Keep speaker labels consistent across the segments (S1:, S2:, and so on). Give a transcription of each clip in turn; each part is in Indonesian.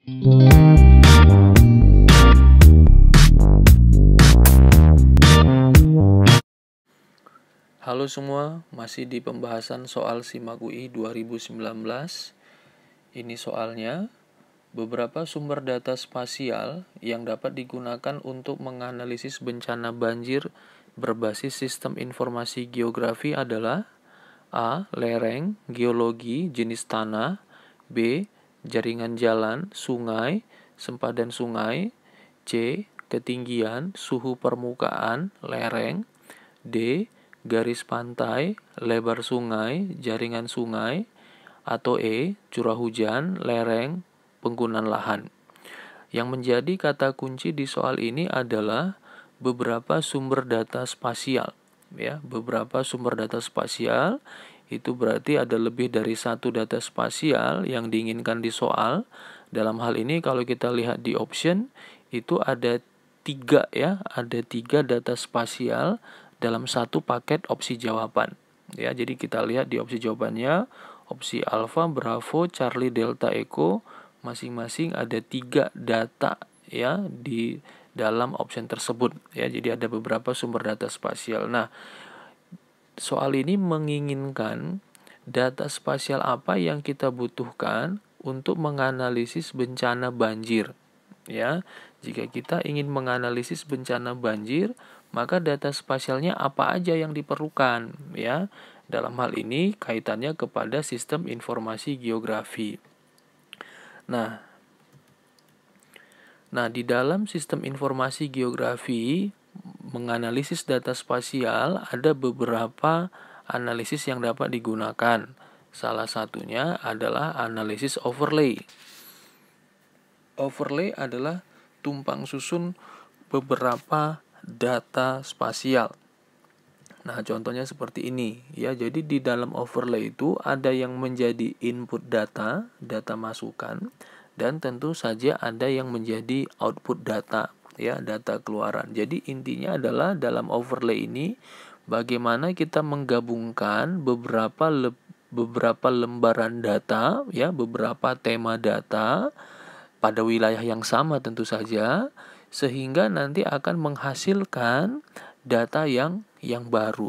S1: Halo semua, masih di pembahasan soal SIMAK UI 2019. Ini soalnya, beberapa sumber data spasial yang dapat digunakan untuk menganalisis bencana banjir berbasis sistem informasi geografi adalah A. Lereng, geologi, jenis tanah. B. Jaringan jalan, sungai, sempadan sungai. C. Ketinggian, suhu permukaan, lereng. D. Garis pantai, lebar sungai, jaringan sungai. Atau E. Curah hujan, lereng, penggunaan lahan. Yang menjadi kata kunci di soal ini adalah beberapa sumber data spasial. Ya, beberapa sumber data spasial itu berarti ada lebih dari satu data spasial yang diinginkan di soal. Dalam hal ini kalau kita lihat di option itu ada tiga data spasial dalam satu paket opsi jawaban. Ya, jadi kita lihat di opsi jawabannya, opsi Alpha, Bravo, Charlie, Delta, Echo, masing-masing ada 3 data ya di dalam option tersebut. Ya, jadi ada beberapa sumber data spasial. Nah, soal ini menginginkan data spasial apa yang kita butuhkan untuk menganalisis bencana banjir. Ya, jika kita ingin menganalisis bencana banjir, maka data spasialnya apa aja yang diperlukan, ya. Dalam hal ini kaitannya kepada sistem informasi geografi. Nah, di dalam sistem informasi geografi menganalisis data spasial ada beberapa analisis yang dapat digunakan. Salah satunya adalah analisis overlay. Overlay adalah tumpang susun beberapa data spasial. Nah, contohnya seperti ini ya. Jadi di dalam overlay itu ada yang menjadi input data masukan, dan tentu saja ada yang menjadi output data, ya, data keluaran. Jadi intinya adalah dalam overlay ini bagaimana kita menggabungkan beberapa lembaran data, ya, beberapa tema data pada wilayah yang sama tentu saja, sehingga nanti akan menghasilkan data yang baru.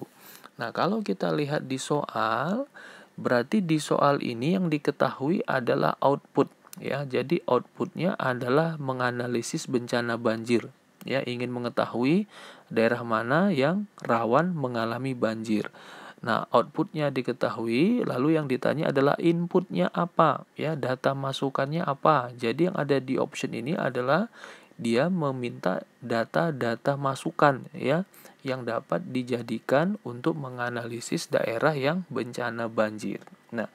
S1: Nah, kalau kita lihat di soal, berarti di soal ini yang diketahui adalah output, ya. Jadi outputnya adalah menganalisis bencana banjir, ya, ingin mengetahui daerah mana yang rawan mengalami banjir. Nah, outputnya diketahui, lalu yang ditanya adalah inputnya apa, ya, data masukannya apa. Jadi yang ada di option ini adalah dia meminta data masukan, ya, yang dapat dijadikan untuk menganalisis daerah yang bencana banjir. Nah,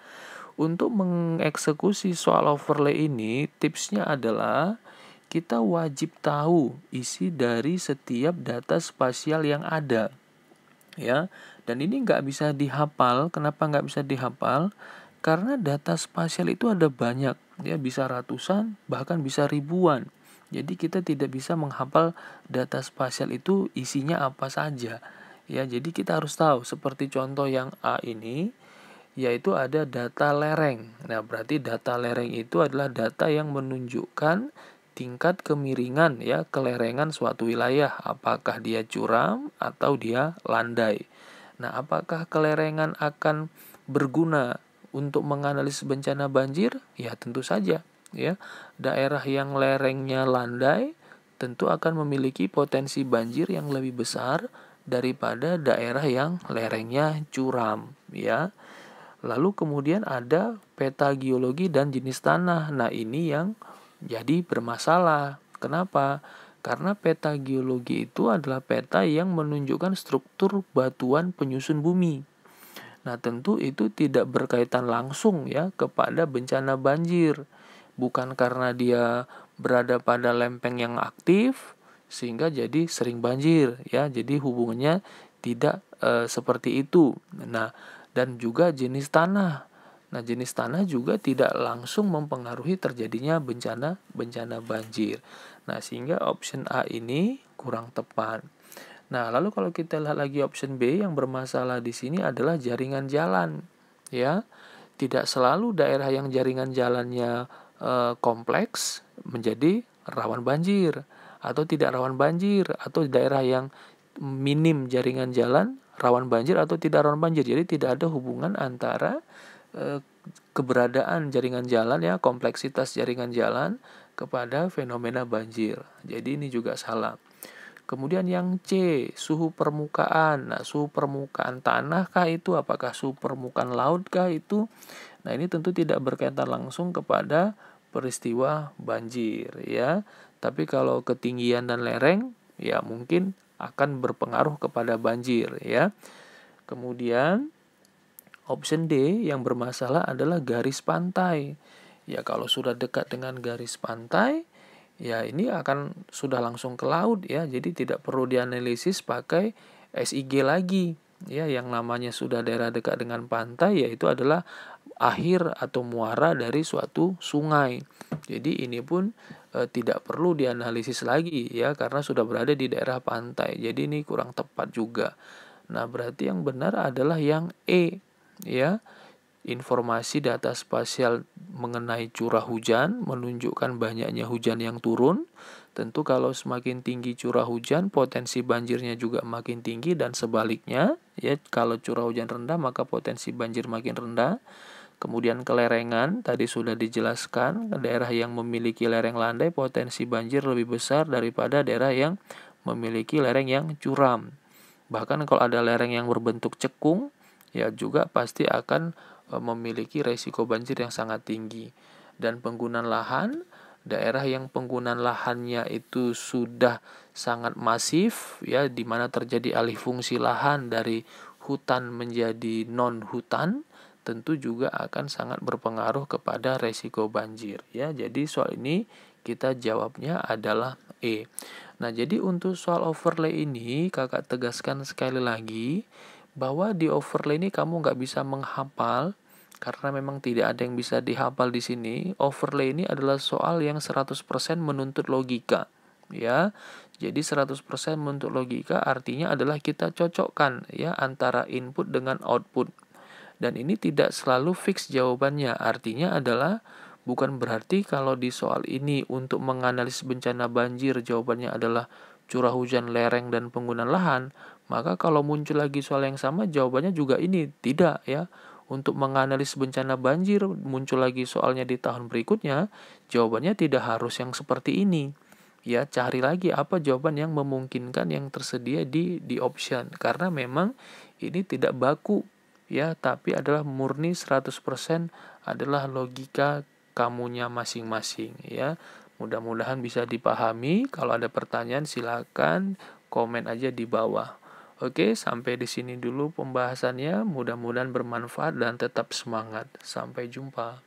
S1: untuk mengeksekusi soal overlay ini, tipsnya adalah kita wajib tahu isi dari setiap data spasial yang ada, ya. Dan ini nggak bisa dihafal. Kenapa nggak bisa dihafal? Karena data spasial itu ada banyak, ya, bisa ratusan, bahkan bisa ribuan. Jadi kita tidak bisa menghafal data spasial itu isinya apa saja. Ya, jadi kita harus tahu, seperti contoh yang A ini, yaitu ada data lereng. Nah, berarti data lereng itu adalah data yang menunjukkan tingkat kemiringan, ya, kelerengan suatu wilayah, apakah dia curam atau dia landai. Nah, apakah kelerengan akan berguna untuk menganalisis bencana banjir? Ya, tentu saja, ya. Daerah yang lerengnya landai tentu akan memiliki potensi banjir yang lebih besar daripada daerah yang lerengnya curam, ya. Lalu kemudian ada peta geologi dan jenis tanah. Nah, ini yang jadi bermasalah. Kenapa? Karena peta geologi itu adalah peta yang menunjukkan struktur batuan penyusun bumi. Nah, tentu itu tidak berkaitan langsung, ya, kepada bencana banjir. Bukan karena dia berada pada lempeng yang aktif sehingga jadi sering banjir, ya. Jadi hubungannya tidak seperti itu. Nah, dan juga jenis tanah. Nah, jenis tanah juga tidak langsung mempengaruhi terjadinya bencana banjir. Nah, sehingga option A ini kurang tepat. Nah, lalu kalau kita lihat lagi option B, yang bermasalah di sini adalah jaringan jalan, ya. Tidak selalu daerah yang jaringan jalannya kompleks menjadi rawan banjir, atau tidak rawan banjir, atau daerah yang minim jaringan jalan rawan banjir atau tidak rawan banjir. Jadi tidak ada hubungan antara keberadaan jaringan jalan, ya, kompleksitas jaringan jalan kepada fenomena banjir. Jadi ini juga salah. Kemudian yang C, suhu permukaan. Nah, suhu permukaan tanah kah itu? Apakah suhu permukaan laut kah itu? Nah, ini tentu tidak berkaitan langsung kepada peristiwa banjir, ya. Tapi kalau ketinggian dan lereng, ya mungkin akan berpengaruh kepada banjir, ya. Kemudian option D yang bermasalah adalah garis pantai. Ya, kalau sudah dekat dengan garis pantai, ya ini akan sudah langsung ke laut, ya. Jadi tidak perlu dianalisis pakai SIG lagi. Ya, yang namanya sudah daerah dekat dengan pantai, yaitu adalah akhir atau muara dari suatu sungai. Jadi ini pun tidak perlu dianalisis lagi, ya, karena sudah berada di daerah pantai. Jadi ini kurang tepat juga. Nah, berarti yang benar adalah yang E, ya. Informasi data spasial mengenai curah hujan menunjukkan banyaknya hujan yang turun. Tentu kalau semakin tinggi curah hujan, potensi banjirnya juga makin tinggi, dan sebaliknya, ya, kalau curah hujan rendah maka potensi banjir makin rendah. Kemudian kelerengan tadi sudah dijelaskan, daerah yang memiliki lereng landai potensi banjir lebih besar daripada daerah yang memiliki lereng yang curam. Bahkan kalau ada lereng yang berbentuk cekung, ya juga pasti akan memiliki resiko banjir yang sangat tinggi. Dan penggunaan lahan, daerah yang penggunaan lahannya itu sudah sangat masif, ya, di mana terjadi alih fungsi lahan dari hutan menjadi non hutan, tentu juga akan sangat berpengaruh kepada resiko banjir, ya. Jadi soal ini kita jawabnya adalah E. Nah, jadi untuk soal overlay ini kakak tegaskan sekali lagi bahwa di overlay ini kamu nggak bisa menghafal, karena memang tidak ada yang bisa dihafal di sini. Overlay ini adalah soal yang 100% menuntut logika, ya. Jadi 100% menuntut logika artinya adalah kita cocokkan, ya, antara input dengan output. Dan ini tidak selalu fix jawabannya. Artinya adalah bukan berarti kalau di soal ini untuk menganalisis bencana banjir jawabannya adalah curah hujan, lereng, dan penggunaan lahan, maka kalau muncul lagi soal yang sama jawabannya juga ini. Tidak, ya. Untuk menganalisis bencana banjir muncul lagi soalnya di tahun berikutnya, jawabannya tidak harus yang seperti ini. Ya, cari lagi apa jawaban yang memungkinkan yang tersedia di option, karena memang ini tidak baku, ya, tapi adalah murni 100% adalah logika kamunya masing-masing, ya. Mudah-mudahan bisa dipahami. Kalau ada pertanyaan silakan komen aja di bawah. Oke, sampai di sini dulu pembahasannya. Mudah-mudahan bermanfaat dan tetap semangat. Sampai jumpa.